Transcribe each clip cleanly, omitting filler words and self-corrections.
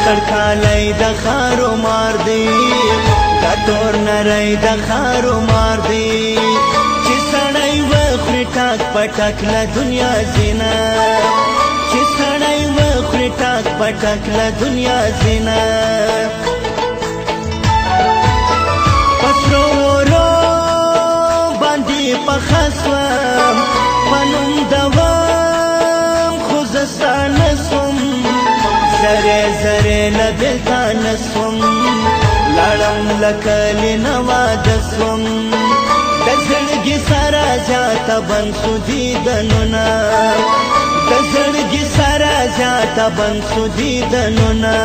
سړکالی د خارو مار دی دا تور نری د خارو مار دی چې سړی وخوري ټاک پټک له دنیا زینه چې سړی وخوري ټاک پټک له دنیا زینه پسرو ورو باندې پخه سوم په نوم دوام خو زه ستا نه سوم زره زره له بېلتا نه سوم لاړم لکه لینه واده سوم د زړګي سره زیاته بند سو دیدنونه د زړګي سره زیاته بند سو دیدنونه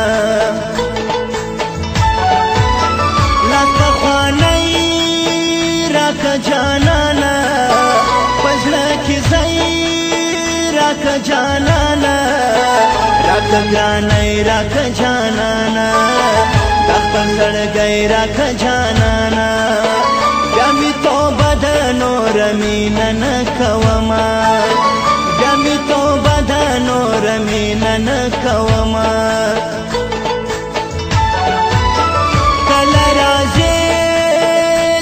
لکه خوانی راکه جانانا په زړه کې ځای راکه جانانا راکه ګرانۍ راکه جانانا د خپل زړګی راکه جانانا بیا مې توبه د نوره مینه نه کومه بیا مې توبه د نوره مینه نه کومه کله راځې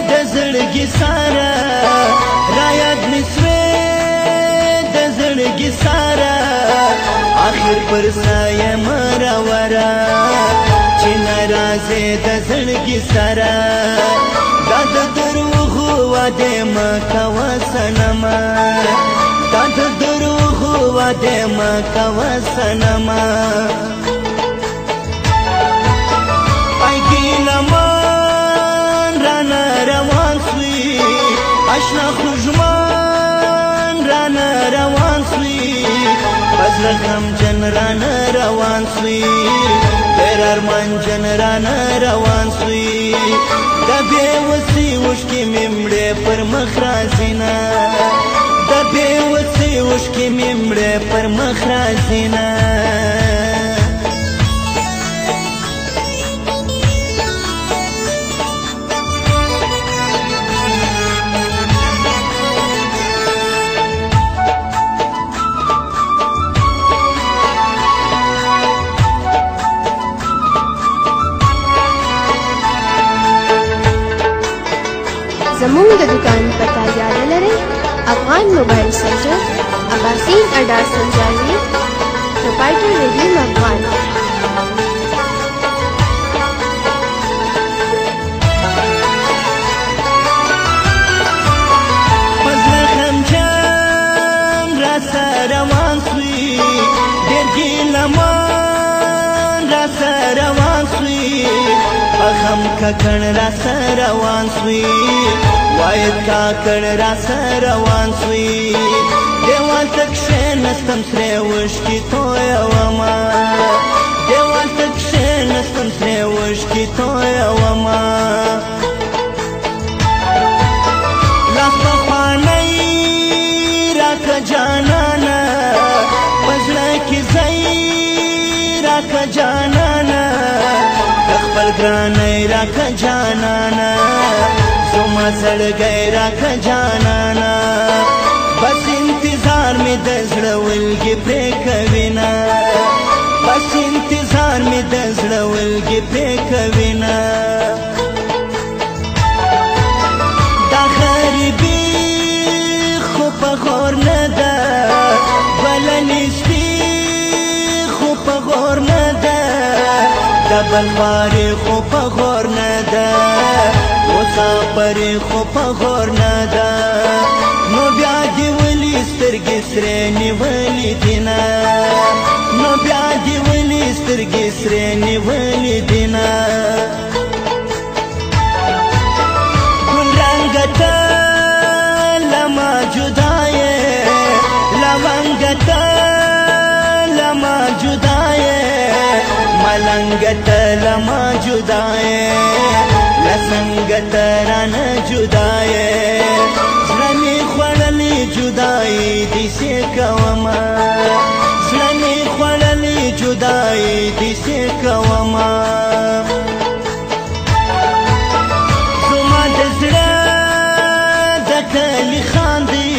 د زړګي سره رایاد مې سوې د زړګي سره آخر پر سایه مروره چې نه راځې د زړګي سره دا د دروغو وعدې مه کوه صنمه دا د دروغو وعدې مه کوه صنمه ای ګیلمان رانه روان سوی اشنا خوږمان رانه روان سوی په زړه غمجن رانه روان سوی ډېر ارمانجن رانه روان سوی د بېوسۍ اوښکې مې مړې پر مخ راځینه د بېوسۍ اوښکې مې مړې پر مخ راځینه زموږ د دکان پته یاد لرئ افغان موبایل سنټر اباسین اډا سنجاوي پروپرایټر رحیم افغان په زړه غمجن راسره روان سوی ډېر ګیلمان راسره روان سوی په غم ککړ راسره روان سوی واید کاکړ راسره روان سوی دیوال ته کښېنستم سرې اوښکې تویومه دیوال ته کښېنستم سرې اوښکې تویومه لاس پخوانی راکه جانانه په زړه کې ځای راکه جانانه د خپل ګرانۍ راکه جانانه زما زړګی راکه جانانه بس انتظار مې د زړه ولګې پرې کوینه بس انتظار مې د زړه ولګې پرې کوینه دا غریبي خو په غور نه ده بله نږدې خو په غور نه ده د بل خوارې خو په غور نه ده مسافرې خو په غور نه ده نو بیا دې ولې سترګې سرې نیولې دینه نو بیا دې ولې سترګې سرې نیولې دینه ګل رنګه ته له ما جدا یې لونګه ته له ما جدا یې ملنګه ته له ما جدا یې لسنګه ته رانه جدا یې زړه مې خوړلې جدایي دسې کومه زړه مې خوړلې جدایي دسې کومه زما د زړه د کلي خاندي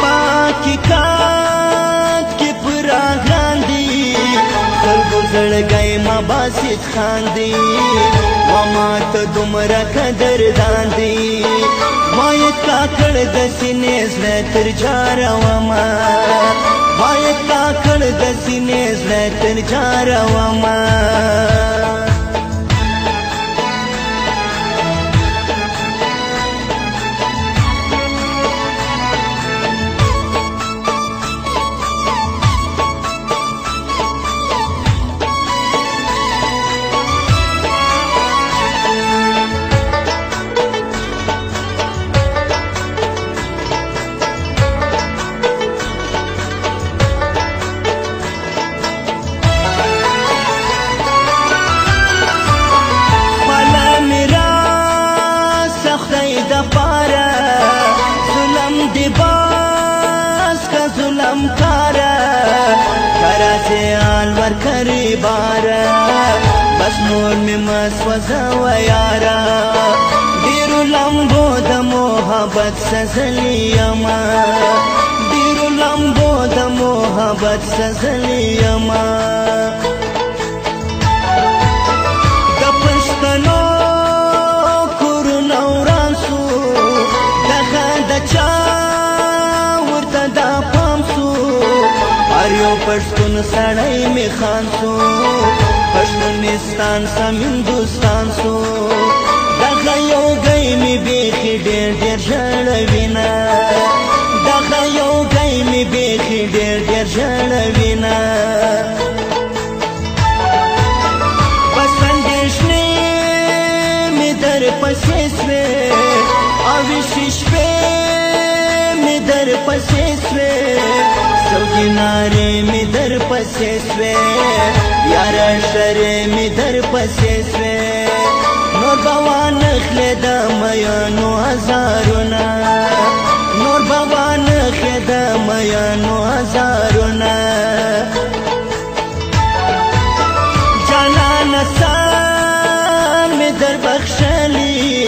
په حقیقت کې پراګاندي خلکو زړګی ما واحد خاندي وما ته دومره قدردان دی باید کاکړ د سینې زړه تر جاره وما باید کاکړ د سینې زړه تر جاره وما کری بارا بس نور می مسوزا و یارا دیرو لمبو د محبت سزلی یما دیرو لمبو د محبت سزلی یما د پښتنو کورونه وران سو دغه د چا ورته د پام سو یو پښتون سړی می خان سو پښتونستان سم هندوستان سو دغه یو گئی می بیخي ډېر ډېر ژړوینا دغه یو گئی می بیخي ډېر ډېر ژړوینا بس اندېښنې می در پسې سوې او شپې می در پسې سوې سوګینارې می در پسې سوې یاره شرې می در پسې سوې نور به وانخلې د میانو هزارونه نور به وانخلې د میانو هزارونه جانانه سار می در بخښلي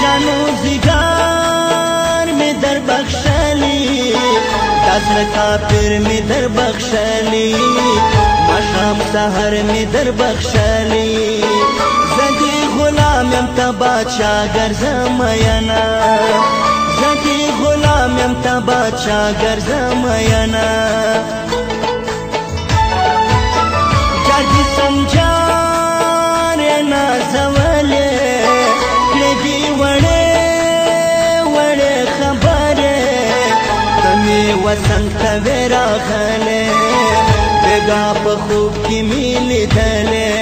جانو زیګار می در بخښلي داسره کافر می در بخښلی ماښام سحر می در بخښلی زه دې غلام یم ته بادشاه ګرځم مینا زه دې غلام یم ته بادشاه ګرځم مینا جاګي سمجار نازولې کړې دې وړې وړې خبرې وطن ته راغلې بېګا په خوب کې مې لیدلې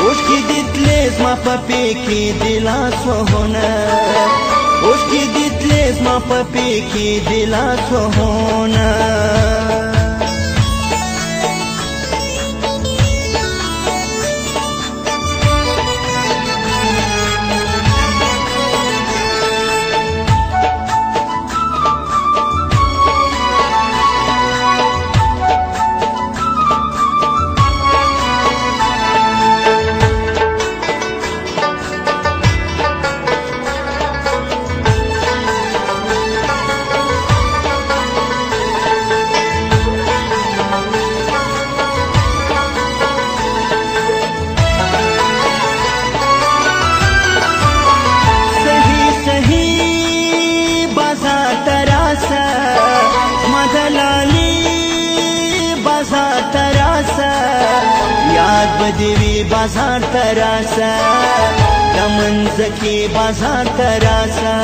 اوښکې دې تلې زما په پې کې دې لاس وهونه اوښکې دې تلې زما په پې کې دې لاس وهونه بدوی بازار تراسا دمنزکی بازار تراسا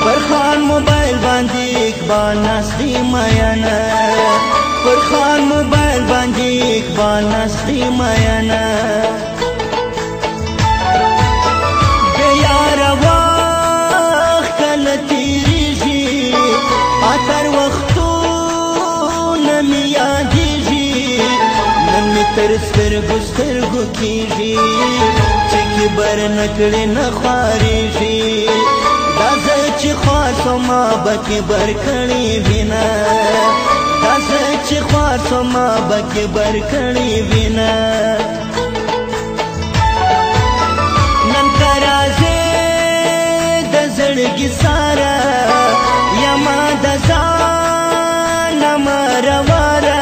پرخان موبایل باندې اقبال نستی میانا پرخان موبایل باندې اقبال نستی میانا بیار وقت کله تیریږي اتر وختو نمی یادیږي نمی تر سترګو سترګو کیږي چې کبر نکړې نه خارېږي دا زه چې خوار سوما به کبر کړې وینا دا زه چې خوار سوما به کبر کړې وینا نن که راځې د زړګي ساره یما د ځانه رواره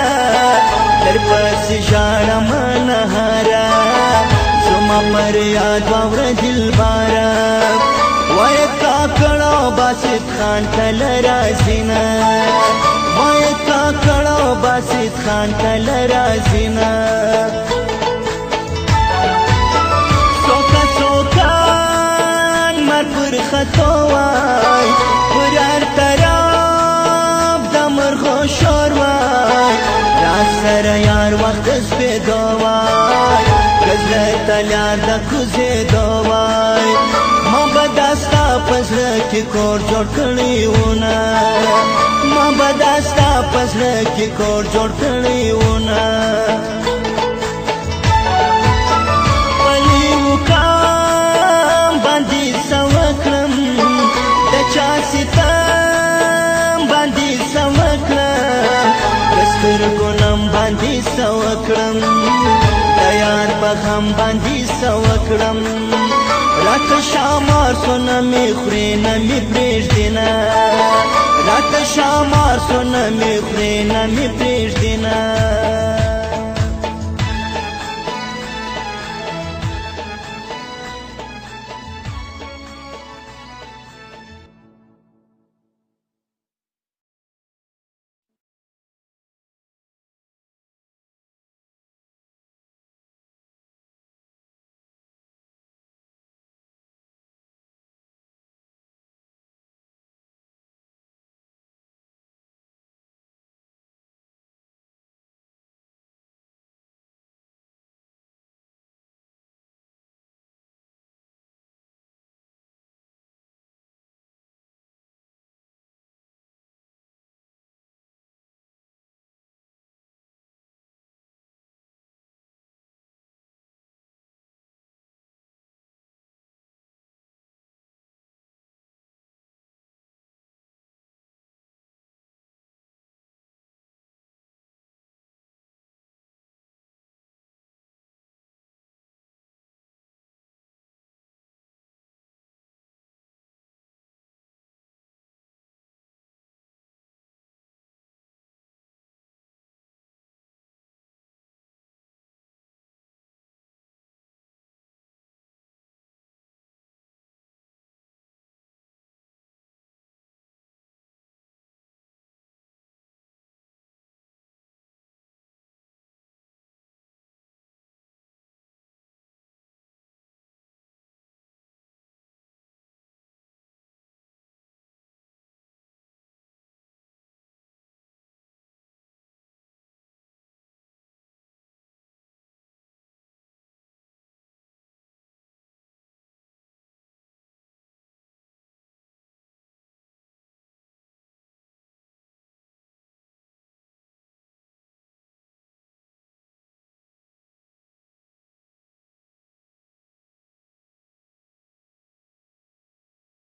در پسې ژاړم نهاره یاد واوره دلباره وای کاکړو باسط خان کله راځي نه وای کاکړو باسط خان کله راځي نه څوکه څوکان مر پر خطو وای پر هر طرف د مرغو شور وای را سره یار وخت سپېدو وای کزړه تلیار د کوزېدو وای ما به دا ستا په زړه کې کور جوړ کړی وونه ما به دا ستا په زړه کې کور جوړ کړی وونه پلي وکام باندې څه وکړم د چا ستم باندې څه وکړم د سترګو نم باندې څه وکړم د یار په غم باندې څه وکړم راته شامار سو نه مې خورې نه مې پرېږدي نه راته شامار سو نه مې